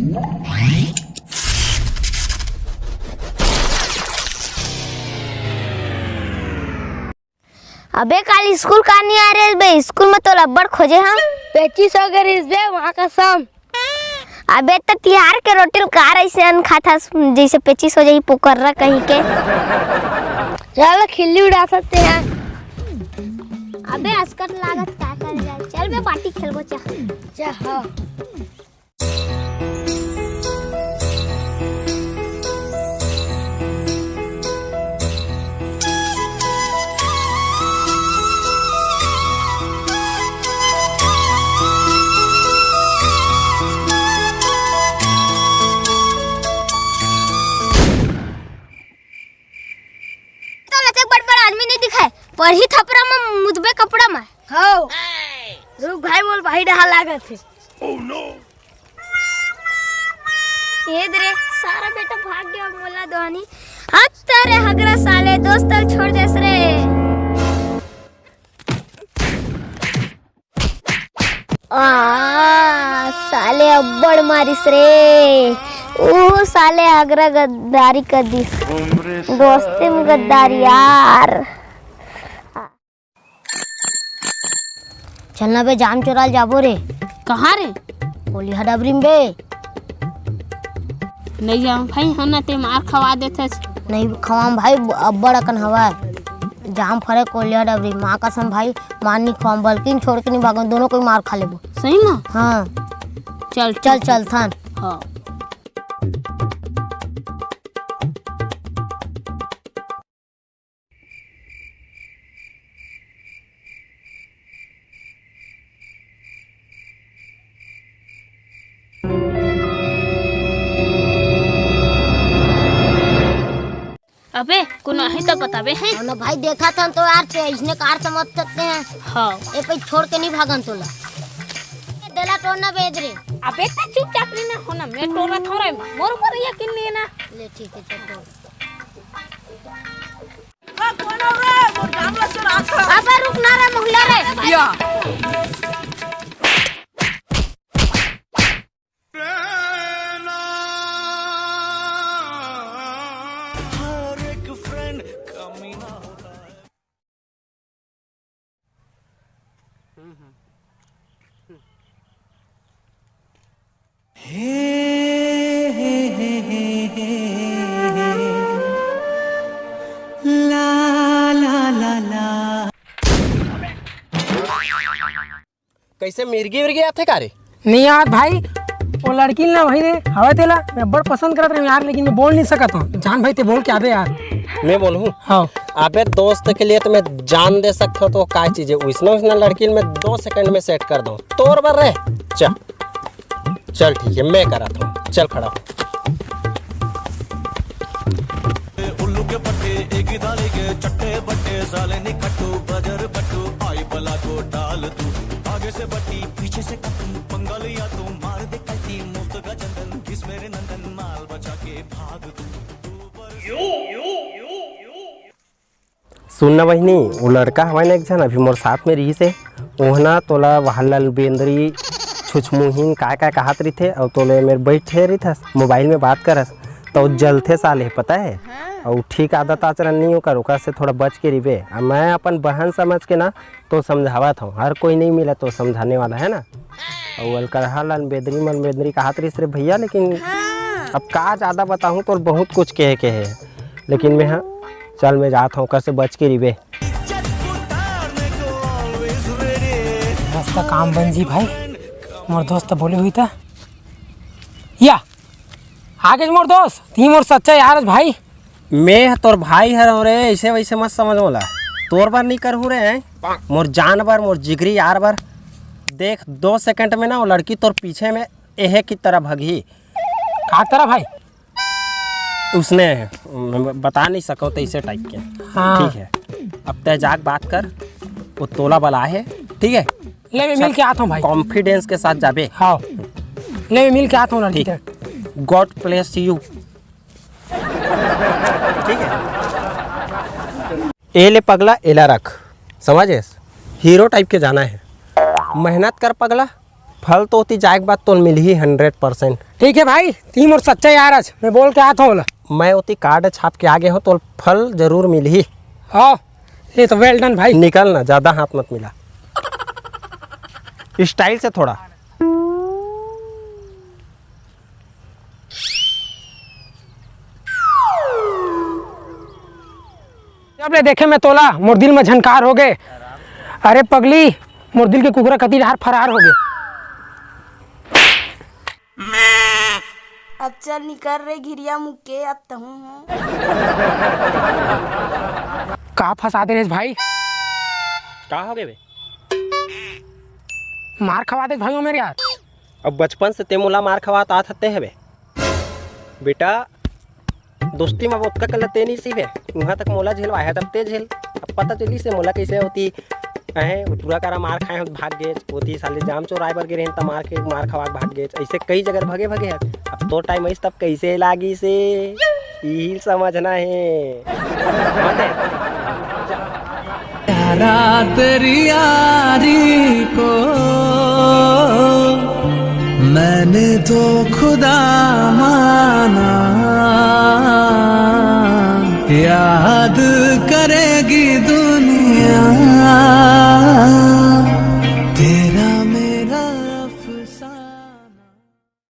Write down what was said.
अबे कल स्कूल का नहीं आ रहे बे? स्कूल में तो लब्बड़ खोजे हम। पेचिस हो गए बे वहाँ का शाम। अबे तो तिहार के रोटी कार ऐसे खाता जैसे पेचिस हो जाए पोकर्रा कहीं के। चल खिल्ली उड़ा सकते हैं। अबे अस्कट लागत क्या करेगा? चल बे पार्टी खेलबो हाँ। पर ही थपरा में मुदबे कपड़ा में हाँ रुक भाई बोल भाई डहा लागत है। ओह नो ये दरे सारा बेटा भाग गया मोला दोनी। हट तेरे हगरा साले दोस्त छोड़ देस रे। साले अब्बड़ मारिस रे। ओ साले हगरा गद्दारी कर दिस दोस्ती में गद्दारी यार। चलना बे जाम चोराल जाबो रे। कहाँ रे? बोली हडबरी में बे। नहीं जाऊँ भाई हम ना ते मार खवा देते। नहीं खवाम भाई अब्बड़ अकन हवा जाम फरे कोलिया डबरी माँ कसम भाई मार नहीं खवाम बल्कि छोड़ के नहीं भागन दोनों कोई मार खा लेबो। सही में? हाँ चल चल चल थान। हाँ अबे कोनो है तो बताबे हैं ना भाई देखा था तो यार से इसने कार समझ सकते हैं। हाँ ए पे छोड़ के नहीं भागन तोला देला टोना बेच रे। अबे तो चुपचाप लेना होना मैं टोरा थोड़ा मोर ऊपर यकीन नहीं है ना। ले ठीक है चल कौन हो रे मोर गामला चोरा था। अबे रुक ना रे मोहल्ला रे या कैसे मिर्गी विर्गी आते का रे? नहीं यार भाई वो लड़की ना भाई ने हवा तेला मैं बड़ पसंद करत रही यार लेकिन मैं बोल नहीं सकत हूँ। जान भाई ते बोल के आबे यार। मैं बोलूँ हाँ अबे दोस्त के लिए तो मैं जान दे सकता हूँ तो क्या चीज़ है उसने लड़की में 2 सेकंड में सेट कर दूँ तोर बर रहे। चल चल ठीक है मैं कराता हूँ चल खड़ा उल्लू के पट्टे एक ही दाली के चट्टे बट्टे साले निकट्टू बजर पट्टू आई बला को डाल तू आगे से बट्टी पीछे से कट्टू पंगा लिया तू मार दे कट्टी मुफ्त का चंदन किस मेरे नंदन माल बचा के भाग तू सुनना बहनी वो लड़का हवा ना एक जन अभी मोर साथ में रही से ओहना तोला वहल बेंदरी छुछमुहीन का कहत रही थे और तोले मेरे बैठे रही था मोबाइल में बात करस तो जलते साले पता है। और ठीक आदत आचरण नहीं होकर ओकर से थोड़ा बच के रिबे। मैं अपन बहन समझ के ना तो समझावा था हर कोई नहीं मिला तो समझाने वाला है ना। और अलकरहा लन बेदरी मन बेदरी कहत रही रे भैया लेकिन अब का ज़्यादा बताऊँ तो बहुत कुछ कहे के है लेकिन मैं हाँ चल मैं जाता हूँ ओकर से बच के रिबे। रास्ता काम बन जी भाई मोर दोस्त बोले हुई था या आगे मोर दोस्त ती मोर सच्चा यार भाई। मैं तोर भाई है रे ऐसे वैसे मत समझ मोला तोर बार नहीं करहूँ रे मोर जान बार मोर जिगरी यार बार देख 2 सेकंड में ना वो लड़की तोर पीछे में एहे की तरह भगी का तरह भाई उसने बता नहीं सको तो इसे टाइप के। हाँ। ठीक है अब तय जाग बात कर वो तोला बला है ठीक है ले मैं मिल के आता हूँ भाई कॉन्फिडेंस के साथ जाबे। हाँ ले मैं मिल के आता हूँ लड़की ठीक तक। गॉड ब्लेस यू ठीक है। ए ले पगला एला रख समझे हीरो टाइप के जाना है मेहनत कर पगला फल तो होती जाए के बाद तो मिल ही 100%। ठीक है भाई, ती मोर सच्चा यार आज मैं बोल के आता हूँ। मैं होती कार्ड छाप के आगे हूँ तो फल जरूर मिल ही। हाँ ये तो वेल डन भाई। निकल ना, ज़्यादा हाथ मत मिला, स्टाइल से थोड़ा। जब ले देखे मैं तोला मोर दिल में झनकार हो गए। अरे पगली, मोर दिल के कुकरा कती हार फरार हो गए। अब चल निकर रे घिरिया मुक्के, अब तो हूँ कहाँ फंसा दे रे भाई? कहाँ हो गए बे? मार खवा दे भाइयों मेरे यार। अब बचपन से ते मोला मार खवात आत हते है बे। बेटा दोस्ती में उसका कलते नहीं सीखे, वहाँ तक मोला झेलवाया तब ते झेल। अब पता चली से मोला कैसे होती है, पूरा करा मार खाए भाग गए होती, साले जाम चोराय बर गिरे त मार खवा भाग गए। ऐसे कई जगह भगे है। अब तो टाइम तब कैसे लागी से यही समझना है। तेरी यारी को मैंने तो खुदा माना, याद करेगी दुनिया